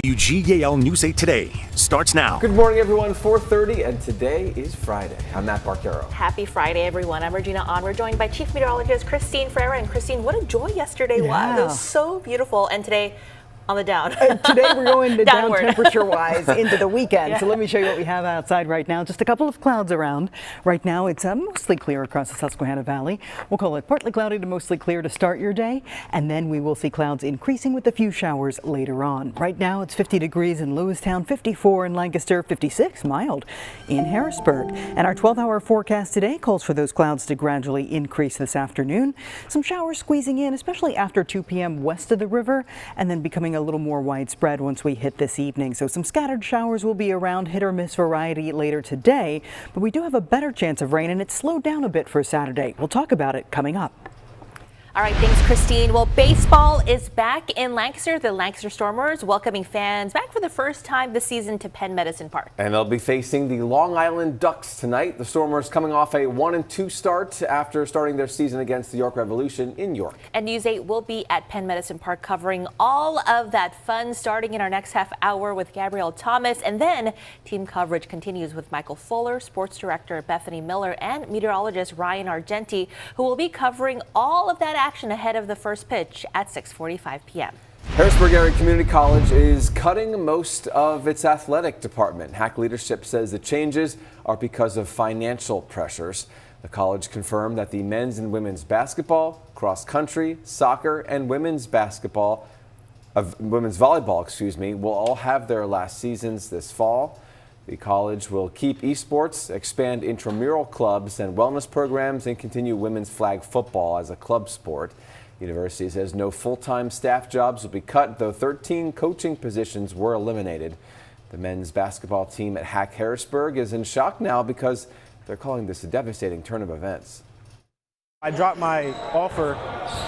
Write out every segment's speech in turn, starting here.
WGAL News 8 Today starts now. Good morning, everyone. 4:30, and today is Friday. I'm Matt Barquero. Happy Friday, everyone. I'm Regina On. We're joined by Chief Meteorologist Christine Ferreira. And Christine, what a joy yesterday was. It was so beautiful. And today, on the down. Today we're going to down temperature-wise into the weekend. So let me show you what we have outside right now. Just a couple of clouds around. Right now it's mostly clear across the Susquehanna Valley. We'll call it partly cloudy to mostly clear to start your day. And then we will see clouds increasing with a few showers later on. Right now it's 50 degrees in Lewistown, 54 in Lancaster, 56 mild in Harrisburg. And our 12-hour forecast today calls for those clouds to gradually increase this afternoon. Some showers squeezing in, especially after 2 p.m. west of the river, and then becoming a little more widespread once we hit this evening. So some scattered showers will be around, hit or miss variety later today, but we do have a better chance of rain, and it's slowed down a bit for Saturday. We'll talk about it coming up. All right, thanks, Christine. Well, baseball is back in Lancaster. The Lancaster Stormers welcoming fans back for the first time this season to Penn Medicine Park. And they'll be facing the Long Island Ducks tonight. The Stormers coming off a 1-2 start after starting their season against the York Revolution in York. And News 8 will be at Penn Medicine Park covering all of that fun starting in our next half hour with Gabrielle Thomas. And then team coverage continues with Michael Fuller, sports director Bethany Miller, and meteorologist Ryan Argenti, who will be covering all of that action ahead of the first pitch at 6:45 p.m. Harrisburg Area Community College is cutting most of its athletic department. HACC leadership says the changes are because of financial pressures. The college confirmed that the men's and women's basketball, cross country, soccer, and women's volleyball, will all have their last seasons this fall. The college will keep esports, expand intramural clubs and wellness programs, and continue women's flag football as a club sport. The university says no full-time staff jobs will be cut, though 13 coaching positions were eliminated. The men's basketball team at HACC Harrisburg is in shock now because they're calling this a devastating turn of events. I dropped my offer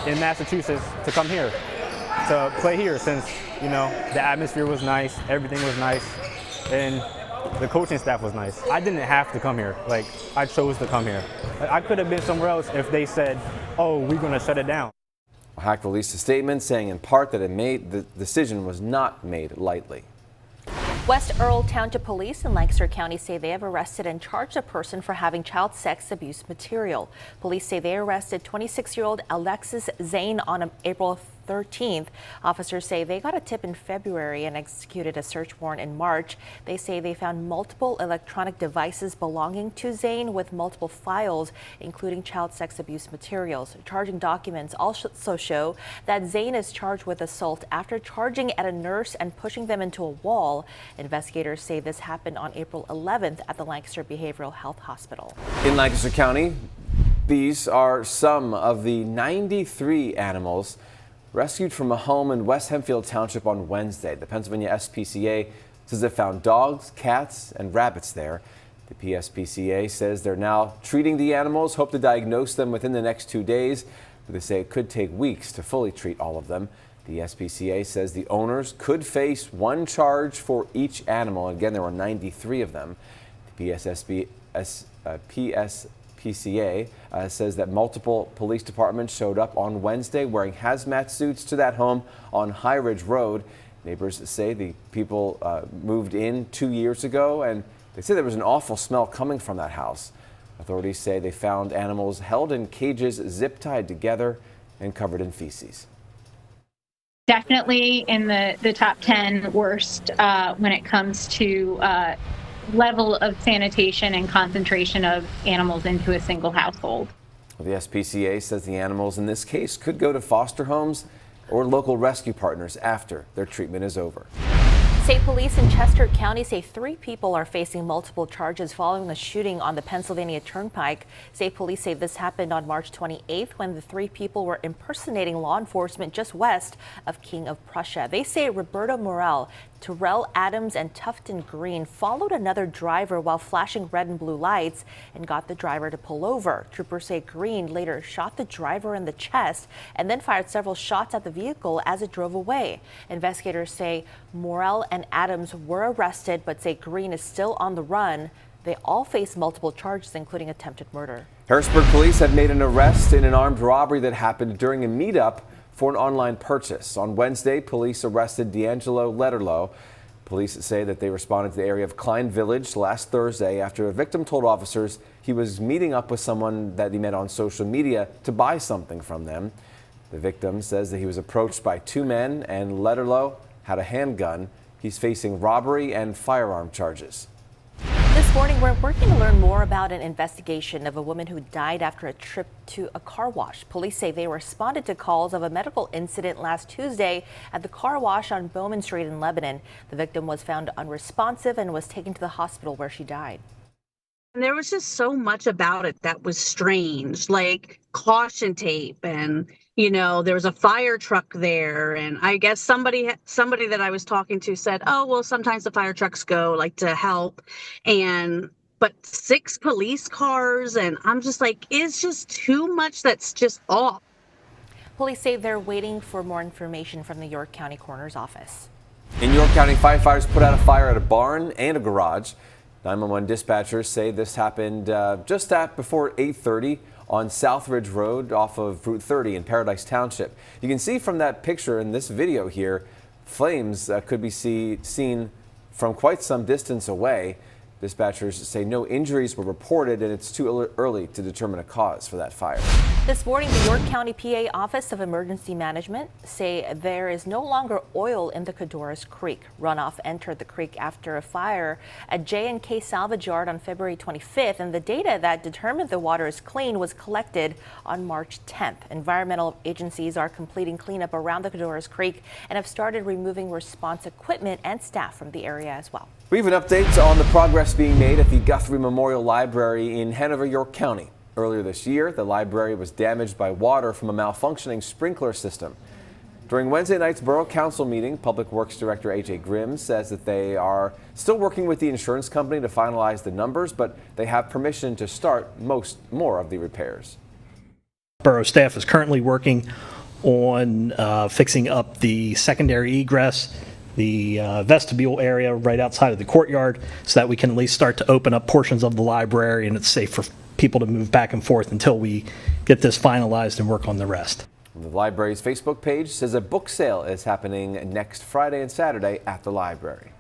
in Massachusetts to come here, to play here, since, you know, the atmosphere was nice, everything was nice, and the coaching staff was nice. I didn't have to come here. Like, I chose to come here. I could have been somewhere else if they said, oh, we're going to shut it down. HACC released a statement saying in part that the decision was not made lightly. West Earl Township Police in Lancaster County say they have arrested and charged a person for having child sex abuse material. Police say they arrested 26-year-old Alexis Zane on April 13th. Officers say they got a tip in February and executed a search warrant in March. They say they found multiple electronic devices belonging to Zane with multiple files, including child sex abuse materials. Charging documents also show that Zane is charged with assault after charging at a nurse and pushing them into a wall. Investigators say this happened on April 11th at the Lancaster Behavioral Health Hospital. In Lancaster County, these are some of the 93 animals rescued from a home in West Hempfield Township on Wednesday. The Pennsylvania SPCA says it found dogs, cats, and rabbits there. The PSPCA says they're now treating the animals, hope to diagnose them within the next 2 days, but they say it could take weeks to fully treat all of them. The SPCA says the owners could face one charge for each animal. Again, there were 93 of them. The PSPCA says that multiple police departments showed up on Wednesday wearing hazmat suits to that home on High Ridge Road. Neighbors say the people moved in 2 years ago, and they say there was an awful smell coming from that house. Authorities say they found animals held in cages, zip-tied together and covered in feces. Definitely in the top 10 worst when it comes to level of sanitation and concentration of animals into a single household. The SPCA says the animals in this case could go to foster homes or local rescue partners after their treatment is over. State police in Chester County say 3 people are facing multiple charges following a shooting on the Pennsylvania Turnpike. State police say this happened on March 28th when the 3 people were impersonating law enforcement just west of King of Prussia. They say Roberto Morel, Terrell Adams, and Tufton Green followed another driver while flashing red and blue lights and got the driver to pull over. Troopers say Green later shot the driver in the chest and then fired several shots at the vehicle as it drove away. Investigators say Morel and Adams were arrested, but say Green is still on the run. They all face multiple charges, including attempted murder. Harrisburg police have made an arrest in an armed robbery that happened during a meetup for an online purchase. On Wednesday, police arrested D'Angelo Letterlow. Police say that they responded to the area of Klein Village last Thursday after a victim told officers he was meeting up with someone that he met on social media to buy something from them. The victim says that he was approached by two men and Letterlow had a handgun. He's facing robbery and firearm charges. This morning, we're working to learn more about an investigation of a woman who died after a trip to a car wash. Police say they responded to calls of a medical incident last Tuesday at the car wash on Bowman Street in Lebanon. The victim was found unresponsive and was taken to the hospital where she died. And there was just so much about it that was strange, like caution tape, and there was a fire truck there, and I guess somebody that I was talking to said, oh well, sometimes the fire trucks go like to help, but 6 police cars, and I'm just like, it's just too much that's just off. Police say they're waiting for more information from the York County Coroner's Office. In York County, firefighters put out a fire at a barn and a garage. 911 dispatchers say this happened just before 8:30 on Southridge Road off of Route 30 in Paradise Township. You can see from that picture in this video here, flames could be seen from quite some distance away. Dispatchers say no injuries were reported, and it's too early to determine a cause for that fire. This morning, the York County PA Office of Emergency Management say there is no longer oil in the Codorus Creek. Runoff entered the creek after a fire at J&K Salvage Yard on February 25th, and the data that determined the water is clean was collected on March 10th. Environmental agencies are completing cleanup around the Codorus Creek and have started removing response equipment and staff from the area as well. We have an update on the progress being made at the Guthrie Memorial Library in Hanover, York County. Earlier this year, the library was damaged by water from a malfunctioning sprinkler system. During Wednesday night's Borough Council meeting, Public Works Director A.J. Grimm says that they are still working with the insurance company to finalize the numbers, but they have permission to start more of the repairs. Borough staff is currently working on fixing up the secondary egress, the vestibule area right outside of the courtyard, so that we can at least start to open up portions of the library and it's safe for people to move back and forth until we get this finalized and work on the rest. The library's Facebook page says a book sale is happening next Friday and Saturday at the library.